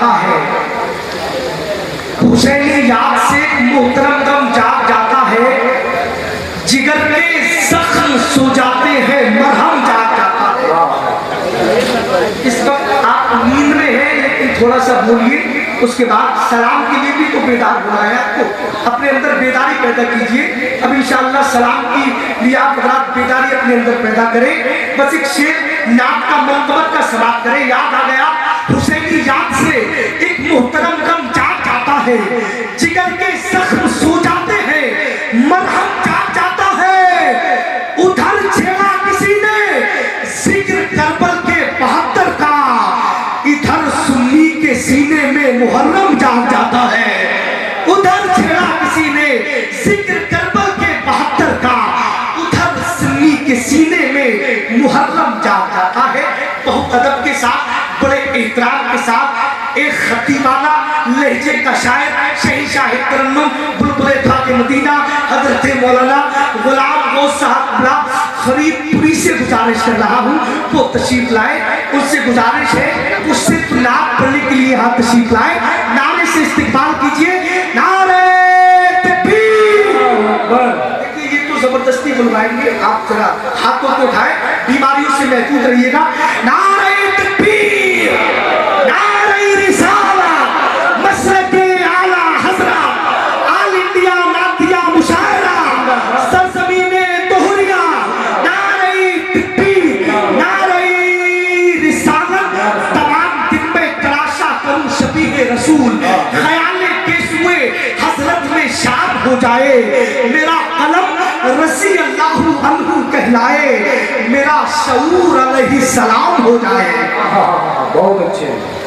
है हुसैनी याद से मोहतरम दम जाग जाता है, जिगर के जख्म सो जाते हैं, मरहम जाग जाता है। इस वक्त आप नींद में हैं लेकिन थोड़ा सा बोलिए, उसके बाद सलाम के लिए भी तो बेदार बुलाया आपको, अपने अंदर बेदारी पैदा कीजिए। अब इंशाअल्लाह सलाम की लिए आप बेदारी अपने अंदर पैदा करें। बस एक शेर नाम का मुंतबत का समाप्त करें। याद आ गया हुसैनी याद से एक मोहतरम गम जाग जाता है, जिगर के जख्म सो जाते हैं, मरहम जाग जाता है। उधर छेड़ा किसी ने जिक्र करबल के 72 का, इधर सुन्नी के सीने में मुहर्रम जाग जाता है। उधर छेड़ा किसी ने जिक्र करबल के 72 का, उधर सुन्नी के सीने में मुहर्रम जाग जाता है। बहुत अदब के साथ, बड़े एहतराम के साथ एक खतीबाना लहजे का शायर, शहंशाह तरन्नुम बुलबुल खाके मदीना हजरत मौलाना गुलाम गौस साहब फरीदपुरी से गुजारिश कर रहा हूँ वो तशरीफ लाए। उससे गुजारिश है उससे नाम पढ़ने के लिए यहाँ तशरीफ लाए। नारे से इस्तिकबाल कीजिए, नारे तकबीर। देखिए ये तो जबरदस्ती बुलवाएंगे, आप जरा हाथों को उठाए, बीमारियों से महफूज रहिएगा। नारे तकबीर, नारे रिसाला, मसलके आला हजरा, ऑल इंडिया नातिया मुशायरा, सरजमीने तोहरिया, नारे तकबीर, नारे रिसालत, तमाम दिन में तराशा करूं शबीह रसूल, ख्याले केसुए हजरत में शाद हो जाए, मेरा कलम रसी अल्लाहु अन्हु कहलाए, मेरा शऊर अलैहि सलाम हो जाए। बहुत अच्छे।